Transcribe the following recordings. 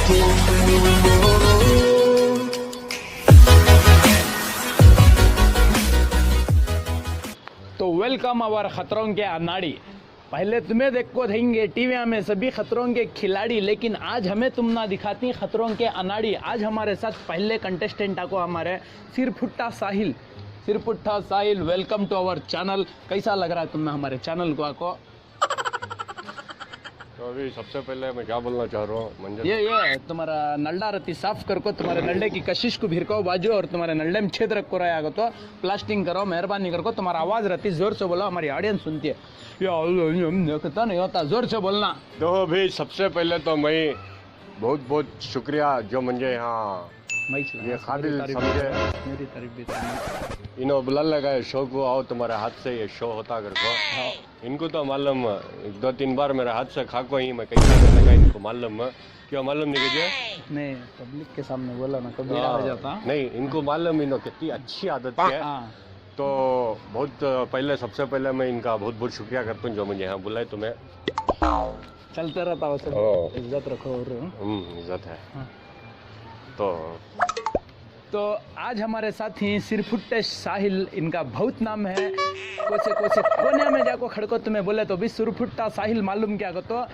तो welcome our खतरों के अनाड़ी। पहले तुम्हें देखो देंगे टीवी में सभी खतरों के खिलाड़ी, लेकिन आज हमें तुम ना दिखाती खतरों के अनाड़ी। आज हमारे साथ पहले कंटेस्टेंट आको हमारे Sirputta Sahil. Welcome to our channel. कैसा लग रहा है तुम्हें हमारे चैनल को आको? तो अभी सबसे पहले मैं क्या बोलना चाह रहा हूँ मंजर, ये तुम्हारा नल्डा रती साफ कर को, तुम्हारे नल्डे की कशिश को भिरको बाजू, और तुम्हारे नल्डे में छेद रखो रहा है तो प्लास्टिंग करो, मेहरबानी करो। तुम्हारा आवाज रहती जोर से बोलो, हमारी ऑडियंस सुनती है। देखता नहीं होता, जोर से बोलना। तो अभी सबसे पहले तो मैं बहुत बहुत शुक्रिया जो मुझे यहाँ ये काबिल समझे, मेरी तारीफ भी करना। इन्हों बुला लगाए शो को, आओ तुम्हारे हाथ से ये शो होता कर को। इनको तो मालूम, 2-3 बार मेरे हाथ से खा को ही मैं कैसा करने का इनको मालूम। क्यों मालूम नहीं कीजिए? नहीं, पब्लिक के सामने बोला ना कभी हो जाता। नहीं, इनको मालूम इन्हों कितनी अच्छी आदत है। तो बहुत पहले सबसे पहले मैं इनका बहुत बहुत शुक्रिया करता हूँ जो मुझे यहाँ बुलाए। तुम्हें चलते रहता हो सब, इज्जत रखो। और इज्जत है। तो आज हमारे साथ ही सिरपुट्टे साहिल, इनका बहुत नाम है। कोसे कोसे कोने में जाको खड़को तुम्हें बोले तो भी सिरपुट्टा साहिल मालूम क्या को। तो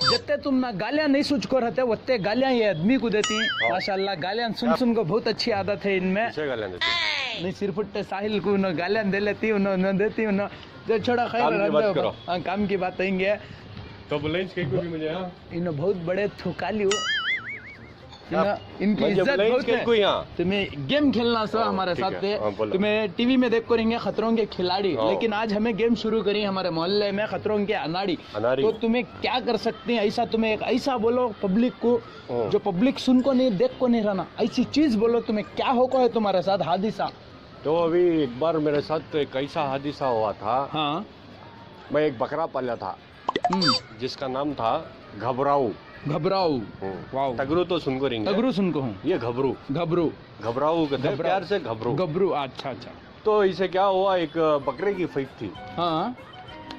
जत्ते तुम ना गालियां नहीं सूझ को रहते, वत्ते गालियां ये आदमी को देती। माशाल्लाह, गालियां सुन को बहुत अच्छी आदत है इनमें। गालियां देती नहीं, सिरपुट्टे साहिल को उन्होंने गालियां दे लेती, उन्होंने देती जो छोड़ा खैर काम की बात कहेंगे। तो बोले मुझे इन्होंने बहुत बड़े थुकाली हो, इनकी इज्जत बहुत है। तुम्हें गेम खेलना सो हमारे साथ थे, तुम्हें टीवी में देख को रहेंगे खतरों के खिलाड़ी, लेकिन आज हमें गेम शुरू करी हमारे मोहल्ले में खतरों के अनाड़ी। तो तुम्हें क्या कर सकते हैं ऐसा, तुम्हें एक ऐसा बोलो पब्लिक को जो पब्लिक सुन को नहीं देख को नहीं रहना, ऐसी चीज बोलो। तुम्हें क्या हो को है तुम्हारे साथ हादिसा? तो अभी एक बार मेरे साथ एक ऐसा हादिसा हुआ था। हाँ, मैं एक बकरा पाला था जिसका नाम था घबराऊ। वाव, तगरू तो सुनको रहेंगे। तगरू सुनको हूँ, ये घबराऊ कहते हैं प्यार से, घबरू। अच्छा। तो इसे क्या हुआ, एक बकरे की फाइट थी। हाँ,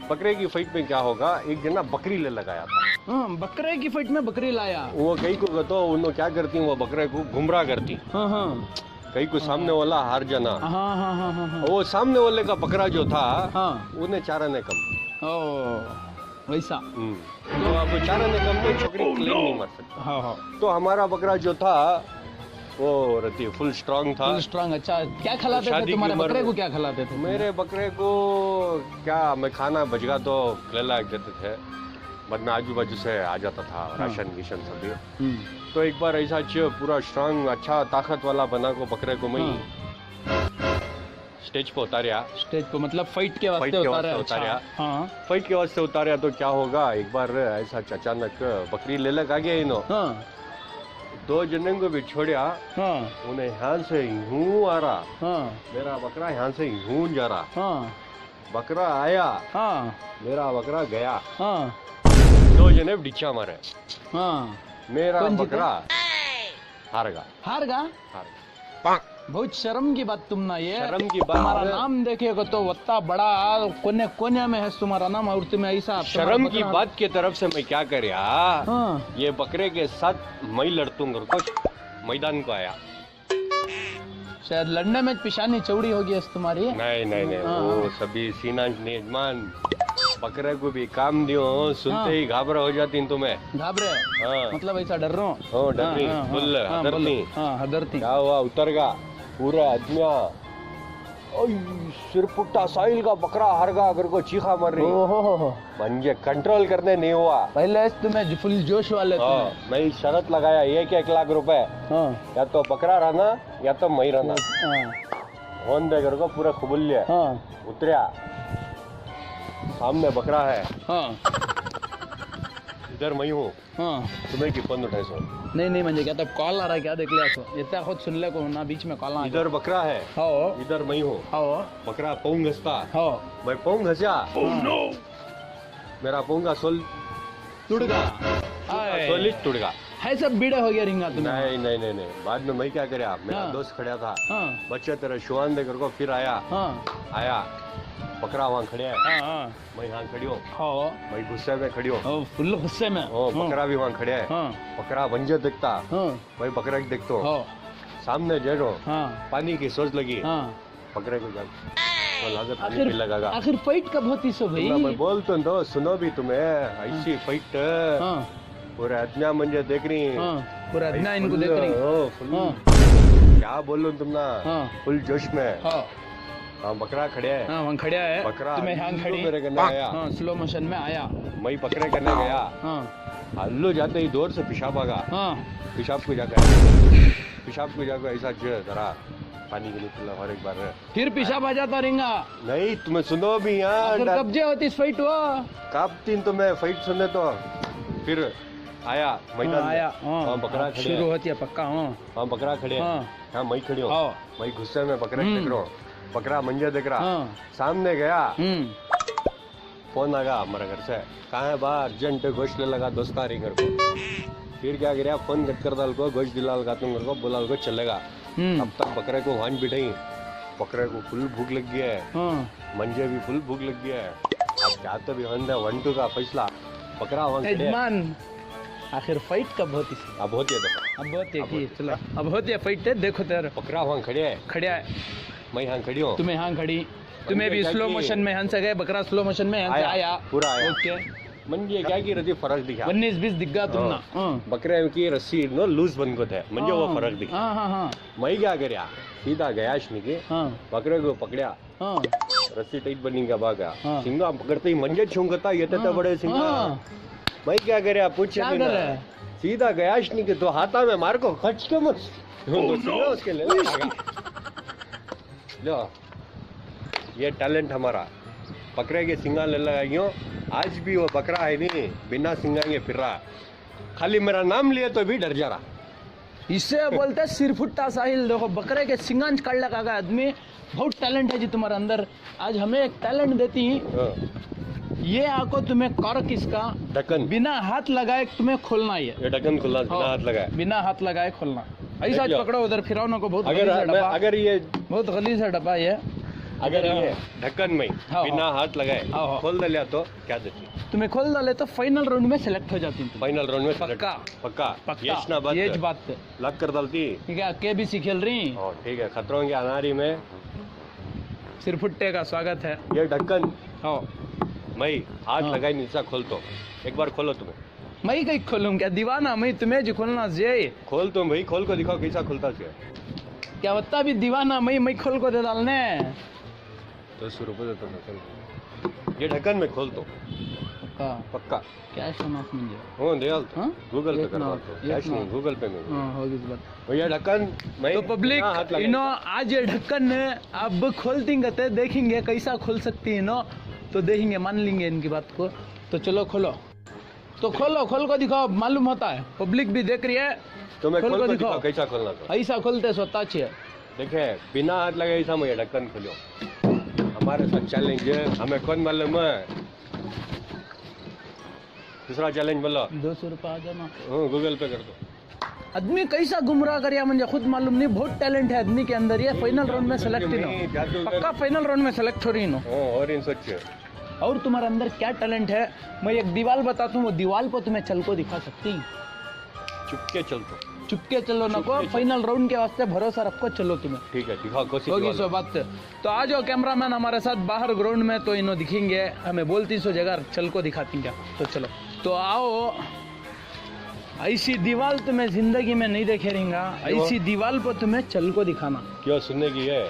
बकरे की फाइट में क्या होगा, एक जना बकरी ले लगाया था। हाँ, बकरे की फाइट में बकरी लाया। वो कई को तो उन्होंने क्या करती, वो बकरे को गुमराह करती। हाँ, कई को सामने वाला हार जाना। हाँ। वो सामने वाले का बकरा जो था, उन्हें चारा ने कम। वैसा। तो अब चारा ने कम, तो छोकरी क्लेम नहीं मार सकती। तो हमारा बकरा जो था वो रहती फुल स्ट्रांग था। अच्छा, क्या खिलाते थे तुम्हारे बकरे को? क्या खिलाते थे मेरे बकरे को? क्या मैं खाना बचगा तो खिला देते थे, बाद में आजू बाजू से आ जाता था राशन गिशन सभी। तो एक बार ऐसा पूरा स्ट्रांग अच्छा ताकत वाला बना को बकरे को मैं स्टेज पे उतारिया। स्टेज पे मतलब फाइट के वास्ते उतारिया। हाँ, फाइट के वास्ते उतारिया। तो क्या होगा, एक बार ऐसा अचानक बकरी ले लग आ गया इनो। 2 जने को भी छोड़िया। उन्हें यहाँ से यूं आ रहा। मेरा बकरा यहाँ से यूं जा रहा। बकरा आया। मेरा बकरा गया। 2 जने डिच्चा मारे। मेरा बकरा हार गया। बहुत शर्म की बात तुम ना, ये शर्म की बात। तुम्हारा नाम देखेगा तो वत्ता बड़ा कोने में है तुम्हारा नाम, और तुम्हें ऐसा शर्म की बात की तरफ से मैं क्या कर ये बकरे के साथ मैं लड़तूंगा को मैदान को आया। शायद लड़ने में पिशानी चौड़ी होगी तुम्हारी। नहीं, वो सभी सीना नेजमान बकरे को भी काम दियो, सुनते ही घाबरा हो जाती तुम्हें। घाबरे? मतलब ऐसा डर रहा हूँ। हदरती। क्या हुआ, उतर गा पूरा आदमिया। सिरपुट्टा साहिल का बकरा हार गा अगर को चीखा मर रही। मुझे कंट्रोल करने नहीं हुआ। पहले तुम्हें फुल जोश वाले थे। मैं शर्त लगाया 1 लाख रुपए, या तो बकरा रहना या तो मैं रहना। होन दे कर को पूरा खुबुल लिया। उतरिया, सामने बकरा है। इधर मैं हूँ। तुम्हें की 250। नहीं म्हणजे क्या तब कॉल आ रहा है क्या, देख लिया तो इतना खुद सुन ले को ना, बीच में कॉल आ। इधर बकरा है। इधर मैं हूँ। बकरा पौंग घसता। मैं पौंग घसा। मेरा पौंगा सोल टूट गया। टूट गया है, सब बीड़ा हो गया रिंगा तुम्हें। नहीं। बाद में मैं क्या करे, मेरा दोस्त खड़ा था। बच्चे तेरा शुआन देकर को फिर आया। बकरा वहाँ खड़े है, हाँ मैं यहाँ खड़ी हूँ, हाँ मैं गुस्से में खड़ी हूँ, फुल गुस्से में, बकरा भी वहाँ खड़े है, बकरा मंजे देखता, मैं बकरा की देखता हूँ, सामने जे रहो, पानी की सोच लगी, बकरे को जान लगागा। आखिर फाइट कब होती सो भाई? मैं बोलता हूँ तो सुनो भी तुम्हें, ऐसी फाइट पूरे अदना मंजे देख रही, पूरा अदना इनको देख रही, क्या बोलूं तुम ना, फुल जोश में। बकरा खड़े है, वहाँ खड़े है, बकरा तुम्हें यहाँ खड़ी मेरे करने आया, स्लो मोशन में आया, मैं पकड़े करने गया, हल्लो जाते ही दूर से पेशाब आगा, पेशाब को जाकर ऐसा जरा पानी के नीचे और एक बार फिर पेशाब आ जाता रहेगा। नहीं तुम्हें सुनो भी यहाँ कब्जे होती इस फाइट वो कब तीन तुम्हें फाइट सुने तो फिर आया मैदान आया, बकरा खड़े शुरू होती है पक्का, बकरा खड़े, हाँ मैं खड़ी हूँ, मैं गुस्से में बकरे देख रहा हूँ, बकरा मंजे देख रहा, सामने गया, फोन आगा हमारे घर से, कहाँ है बाहर अर्जेंट गोश्त ले लगा दोस्तारी घर को, फिर क्या करिया फोन कट कर डाल को गोश्त दिला लगा तुम घर को बोला को चलेगा। अब तक बकरे को वहां बिठाई, बकरे को फुल भूख लग गया है, मंजे भी फुल भूख लग गया है, अब जाते भी 1-2 का फैसला, बकरा वहां आखिर फाइट कब होती? अब होती है, अब होती है, चलो अब होती है फाइट, देखो तेरा बकरा वहां खड़े है, मैं यहाँ खड़ी हूँ, तुम्हें यहाँ खड़ी, तुम्हें भी स्लो मोशन में यहाँ से गए, बकरा स्लो मोशन में यहाँ से आया, पूरा आया, ओके मंजे क्या की रही फर्क दिखा, 19-20 दिख गया तुम ना, बकरे की रस्सी नो लूज बन को थे, मंजे वो फर्क दिखा, मैं क्या करया सीधा गया के बकरे को पकड़ा, रस्सी टाइट बनी का भागा, सिंगा पकड़ते ही मंजे छूंगता ये तो बड़े सिंगा, मैं क्या करया पूछे सीधा गया के तो हाथा में मार को खच के मत उसके ले लो, ये टैलेंट हमारा, बकरे के सिंगा ले लगाइयो, आज भी वो बकरा है नहीं बिना सिंगांगे फिर रहा, खाली मेरा नाम लिए तो भी डर जा रहा, इससे बोलते हैं सिरफुट्टा साहिल। देखो बकरे के सिंगांज काट लगा आदमी, बहुत टैलेंट है जी तुम्हारे अंदर, आज हमें एक टैलेंट देती ये आको तुम्हें कर किसका ढक्कन बिना हाथ लगाए तुम्हें खोलना, ये ढक्कन खोलना बिना हाथ लगाए, बिना हाथ लगाए खोलना, ऐसा पकड़ो उधर फिराओ को, बहुत अगर ये बहुत गलीज है डब्बा ये, अगर ये ढक्कन में बिना हाथ लगाए खोल डालिया तो क्या देती? तुम्हें खोल डाले तो फाइनल राउंड में सेलेक्ट हो जाती, फाइनल राउंड में पक्का ये बात लग कर डालती, ठीक है, KBC खेल रही, ठीक है, खतरों की अनारी में सिरफुट्टे का स्वागत है, ये ढक्कन मैं हाथ लगाई नीचा खोल तो एक बार खोलो तुम्हें, मैं कहीं खोलूं क्या दीवाना, मैं तुम्हें जो खोलना चाहिए खोल, तुम भाई खोल को दिखाओ कैसा खुलता है, क्या होता भी दीवाना मैं खोल को दे डालने 10 रुपए देता हूँ, ये ढक्कन में खोल तो पक्का कैश माफ मुझे दे गूगल पे करवा दो, कैश नहीं गूगल पे में होगी इस बात, भैया ढक्कन तो पब्लिक इनो आज ये ढक्कन अब खोलती गते देखेंगे कैसा खोल सकती है नो, तो देखेंगे मान लेंगे इनकी बात को, तो चलो खोलो, तो खोल को दिखाओ, मालूम होता है पब्लिक भी देख रही है, तो मैं खोल को दिखाओ कैसा खोलना, तो ऐसा खोलते स्वतः चाहिए, देखे बिना हाथ लगे ऐसा मैं ढक्कन खोलो, हमारे साथ चैलेंज है, हमें कौन मालूम है, दूसरा चैलेंज बोलो, 200 रुपये आ जाना, गूगल पे कर दो, आदमी कैसा गुमराह कर मुझे खुद मालूम नहीं, बहुत टैलेंट है आदमी के अंदर, ये फाइनल राउंड में सेलेक्ट ही नो, पक्का फाइनल राउंड में सेलेक्ट हो रही नो, और इन सच और तुम्हारे अंदर क्या टैलेंट है, मैं एक दीवार बताता हूँ, वो दीवार पर तुम्हें चल को दिखा सकती, चुपके चलो ना को, फाइनल राउंड के वास्ते भरोसा रखो, चलो तुम्हें, ठीक है दिखाओ कोशिश होगी सो बात, तो आ जाओ कैमरामैन हमारे साथ बाहर ग्राउंड में, तो इन्हों दिखेंगे हमें बोलती सो जगह चल को दिखाती क्या, तो चलो, तो आओ, ऐसी दीवार तुम्हें जिंदगी में नहीं देखे रहेगा, ऐसी दीवार पर तुम्हें चल को दिखाना, क्यों सुनने की है,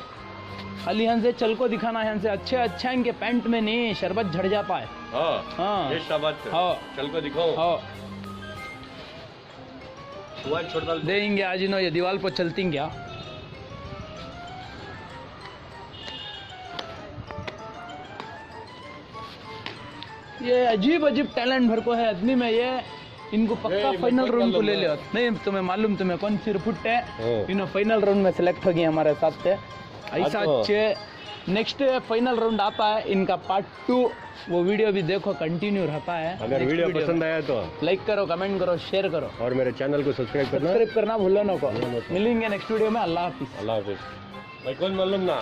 खाली यहाँ से चल को दिखाना, यहाँ से अच्छा इनके पैंट में नहीं शरबत झड़ जा पाए, चल को दिखाओ, छोड़ देंगे आज इन्हों ये दीवार पर चलती क्या, ये अजीब टैलेंट भर को है आदमी में, ये इनको पक्का फाइनल राउंड को ले लिया, नहीं तुम्हें मालूम तुम्हें कौन सी फुट है, इन्हों फाइनल राउंड में सेलेक्ट हो गए हमारे साथ, ऐसा नेक्स्ट फाइनल राउंड आता है इनका पार्ट 2, वो वीडियो भी देखो कंटिन्यू रहता है, अगर वीडियो पसंद आया तो लाइक करो, कमेंट करो, शेयर करो, और मेरे चैनल को सब्सक्राइब करना भूलो ना को, मिलेंगे नेक्स्ट वीडियो में, अल्लाह हाफिज, भाई कौन मालूम ना।